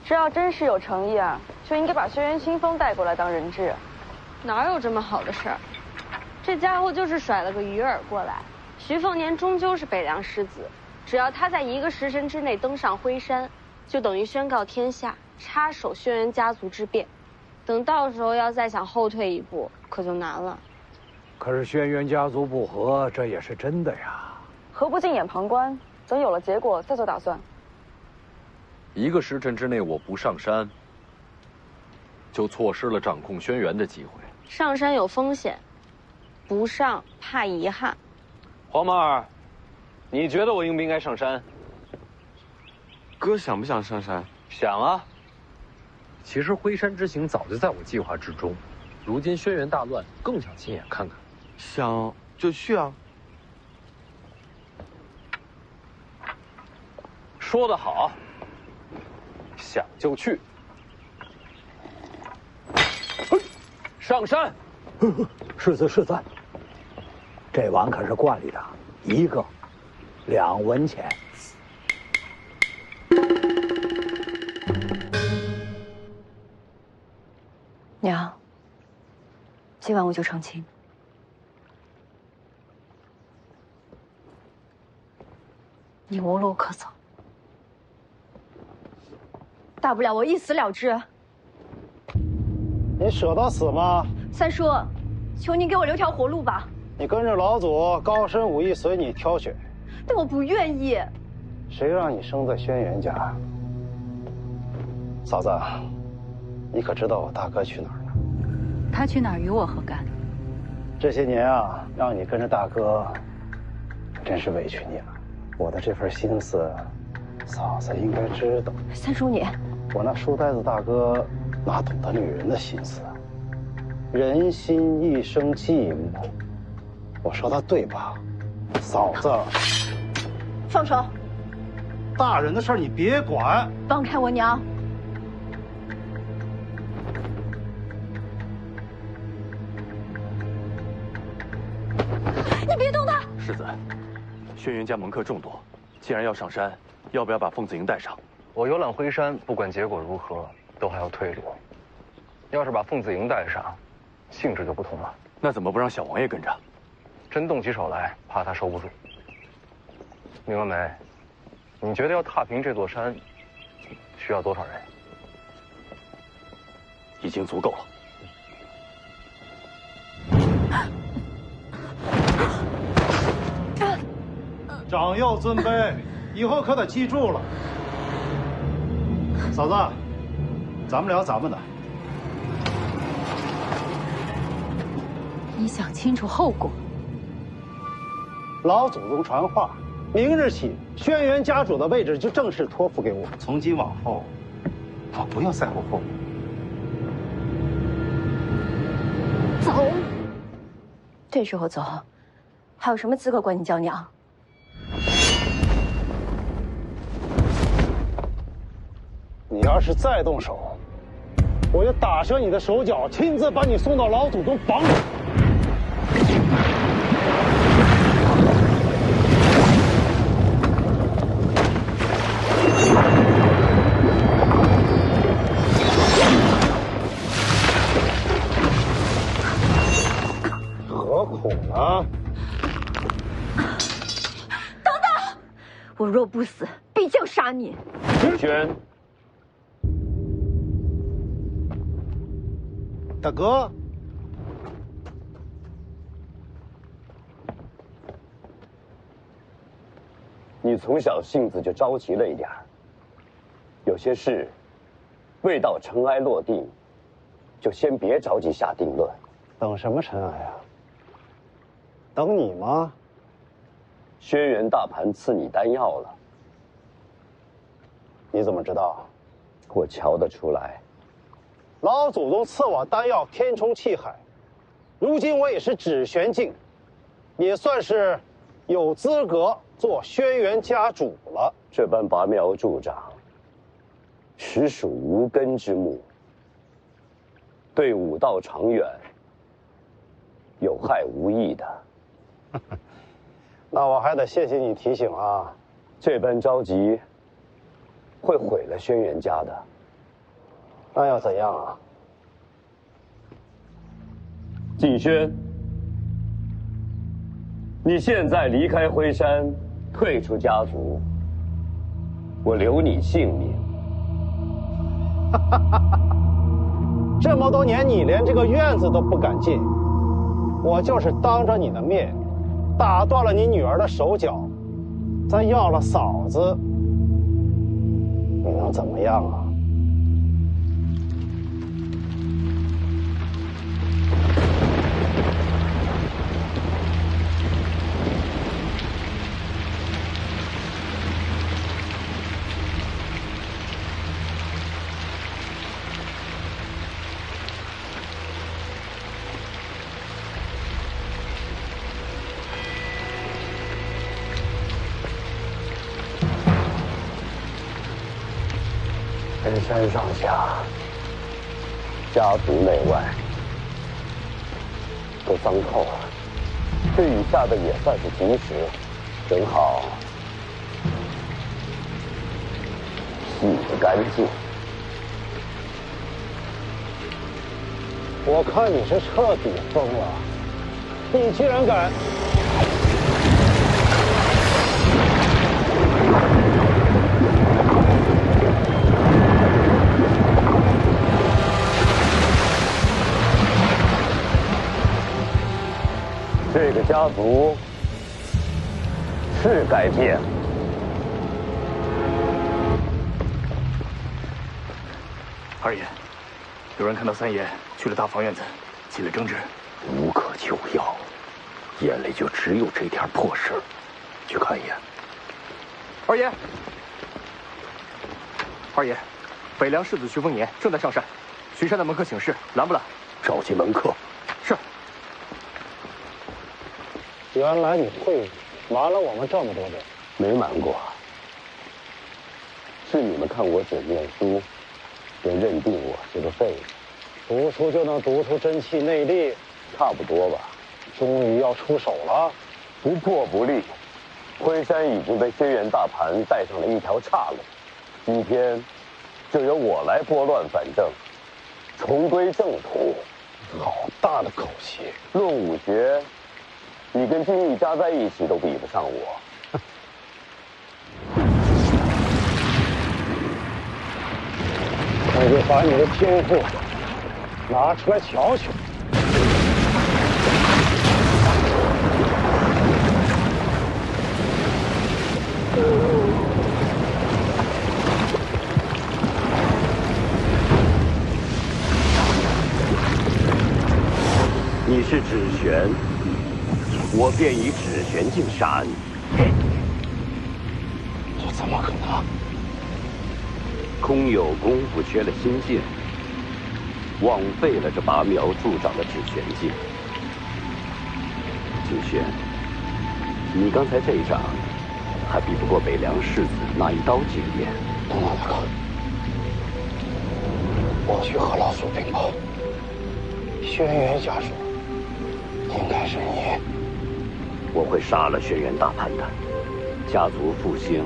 这要真是有诚意啊，就应该把轩辕清风带过来当人质。哪有这么好的事儿？这家伙就是甩了个鱼饵过来。徐凤年终究是北凉世子，只要他在1个时辰之内登上徽山，就等于宣告天下，插手轩辕家族之变。等到时候要再想后退一步，可就难了。可是轩辕家族不和，这也是真的呀。何不静眼旁观，等有了结果再做打算？ 1个时辰之内我不上山，就错失了掌控轩辕的机会。上山有风险，不上怕遗憾。黄毛儿，你觉得我应不应该上山？哥想不想上山？想啊。其实辉山之行早就在我计划之中，如今轩辕大乱，更想亲眼看看。想就去啊。说得好，想就去。上山。世子，这碗可是惯例的，一个2文钱。娘，今晚我就成亲。你无路可走，大不了我一死了之。你舍得死吗？三叔，求您给我留条活路吧。你跟着老祖，高深武艺随你挑选。但我不愿意。谁让你生在轩辕家？嫂子，你可知道我大哥去哪儿了？他去哪儿与我何干？这些年啊，让你跟着大哥，真是委屈你了。我的这份心思，嫂子应该知道。三叔你，我那书呆子大哥哪懂得女人的心思啊？人心一生寂寞，我说的对吧，嫂子？放手！大人的事儿你别管。放开我娘！你别动他！世子，轩辕家门客众多，既然要上山，要不要把凤子营带上？我游览辉山，不管结果如何，都还要退路。要是把凤子营带上，性质就不同了。那怎么不让小王爷跟着？真动起手来，怕他收不住。明了没？你觉得要踏平这座山，需要多少人？已经足够了。长幼尊卑，以后可得记住了。嫂子，咱们聊咱们的。你想清楚后果。老祖宗传话，明日起，轩辕家主的位置就正式托付给我。从今往后，我不用在乎后果。走。这时候走，还有什么资格管你叫娘？你要是再动手，我就打折你的手脚，亲自把你送到老祖宗房里。何苦呢？等等！我若不死，必将杀你。景轩。大哥，你从小性子就着急了一点儿，有些事未到尘埃落定，就先别着急下定论。等什么尘埃啊？等你吗？轩辕大盘赐你丹药了，你怎么知道？我瞧得出来。老祖宗赐我丹药天冲气海，如今我也是指玄境，也算是有资格做轩辕家主了。这般拔苗助长，实属无根之木，对武道长远有害无益的。那我还得谢谢你提醒啊！这般着急，会毁了轩辕家的。那要怎样啊？景轩，你现在离开辉山，退出家族，我留你性命。这么多年，你连这个院子都不敢进，我就是当着你的面，打断了你女儿的手脚，再要了嫂子，你能怎么样啊？根山上下，家族内外都脏透了。这雨下的也算是及时，正好洗得干净。我看你是彻底疯了，你居然敢！这个家族是改变了。二爷，有人看到三爷去了大房院子，起了争执。无可救药，眼里就只有这点破事儿。去看一眼。二爷，二爷，北凉世子徐丰年正在上山，徐山的门客请示，拦不拦？召集门客。是。原来你会瞒了我们这么多人。没瞒过，是你们看我只念书，便认定我是个废物。读书就能读出真气内力，差不多吧。终于要出手了，不破不立。辉山已经被轩辕大盘带上了一条岔路，今天就由我来拨乱反正，重归正途。好大的口气！论武学，你跟金玉加在一起都比不上我。那就把你的天赋拿出来瞧瞧。你是指玄，我便以指玄镜杀你。这怎么可能？空有功夫缺了心劲，枉费了这拔苗助长的指玄镜。景轩，你刚才这一掌还比不过北凉世子那一刀惊艳。等等，大哥，我去和老祖禀报。轩辕家说，应该是你。我会杀了轩辕大盘的，家族复兴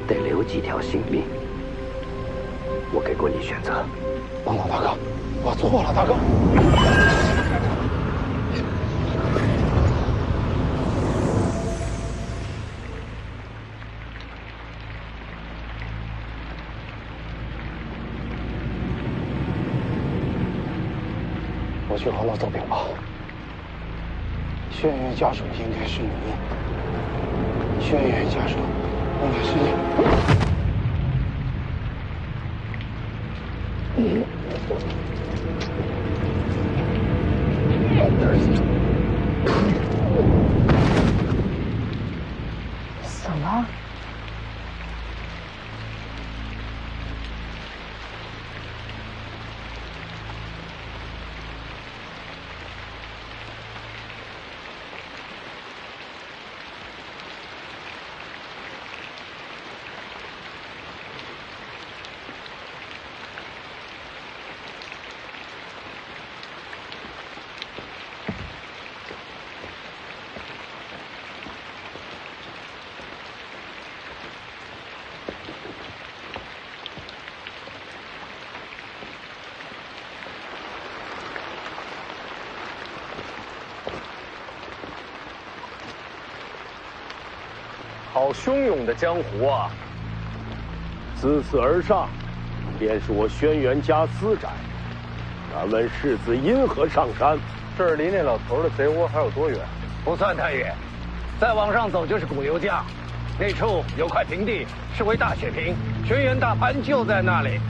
得留几条性命。我给过你选择。等等，大哥，我错了，大哥。我去和老祖禀报。轩辕家属应该是你。轩辕家属应该是你。死了。好汹涌的江湖啊！自此而上，便是我轩辕家私宅。敢问世子因何上山？这儿离那老头的贼窝还有多远？不算太远，再往上走就是古牛江，那处有块平地，是为大雪坪，轩辕大盘就在那里。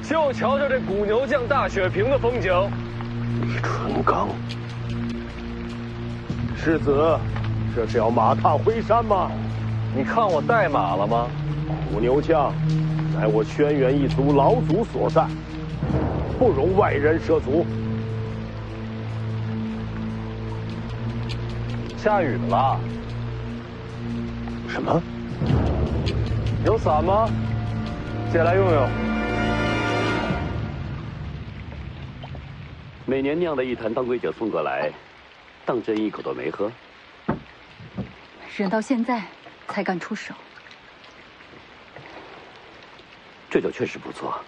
就瞧瞧这古牛江大雪坪的风景。李淳刚，世子，这是要马踏辉山吗？你看我带马了吗？古牛江乃我轩辕一族老祖所在，不容外人涉足。下雨了。什么？有伞吗？借来用用。每年酿的一坛当归酒送过来，当真一口都没喝。忍到现在才敢出手。这酒确实不错，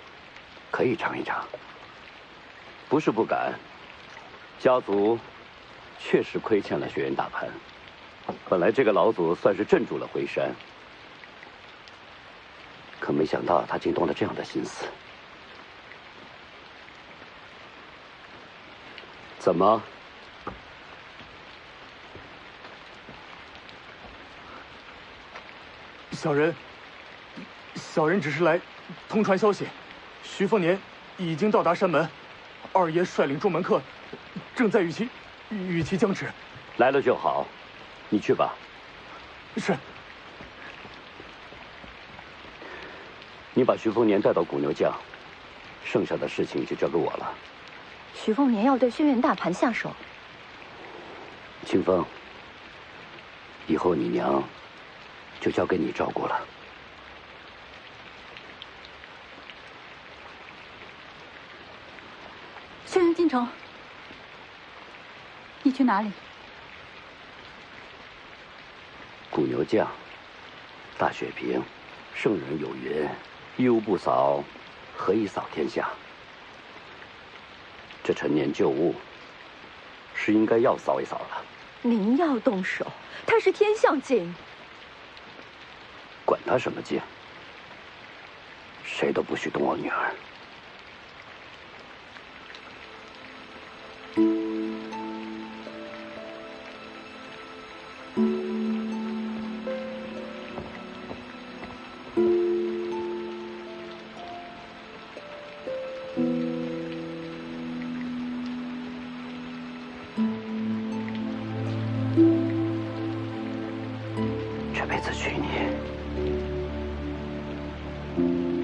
可以尝一尝。不是不敢，家族确实亏欠了轩辕大盘。本来这个老祖算是镇住了回山，可没想到他竟动了这样的心思。怎么？小人只是来通传消息，徐凤年已经到达山门，二爷率领众门客正在与其僵持。来了就好，你去吧。是。你把徐凤年带到古牛将，剩下的事情就交给我了。徐凤年要对轩辕大盘下手。清风，以后你娘就交给你照顾了。轩辕进城，你去哪里？古牛将，大雪平，圣人有云：一屋不扫，何以扫天下？这陈年旧物，是应该要扫一扫了。您要动手，他是天象境。管他什么境，谁都不许动我女儿。这辈子娶你，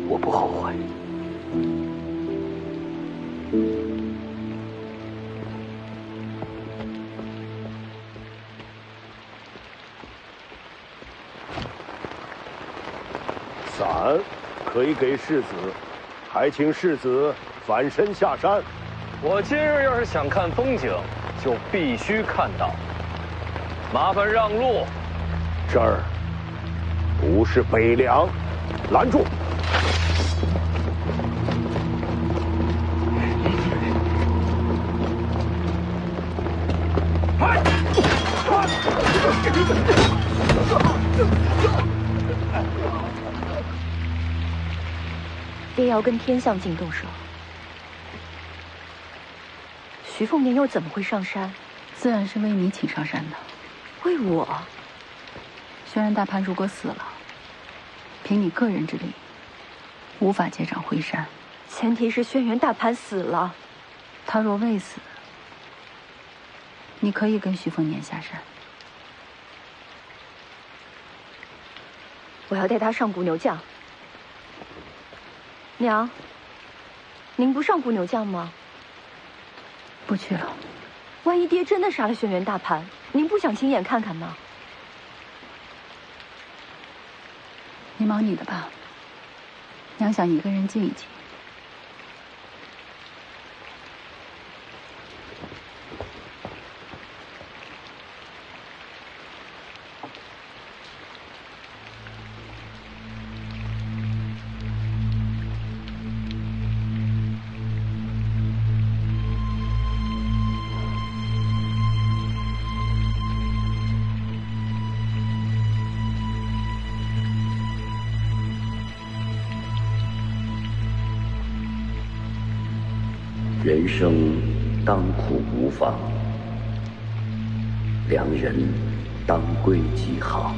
我不后悔。伞可以给世子，还请世子返身下山。我今日要是想看风景，就必须看到。麻烦让路。这儿不是北凉，拦住！爹要跟天象境动手，徐凤年又怎么会上山？自然是为你请上山的。为我？轩辕大盘如果死了，凭你个人之力，无法接掌回山。前提是轩辕大盘死了。他若未死，你可以跟徐凤年下山。我要带他上古牛将。娘，您不上古牛将吗？不去了。万一爹真的杀了轩辕大盘，您不想亲眼看看吗？你忙你的吧，娘想一个人静一静。人生当苦无妨，良人当归极好。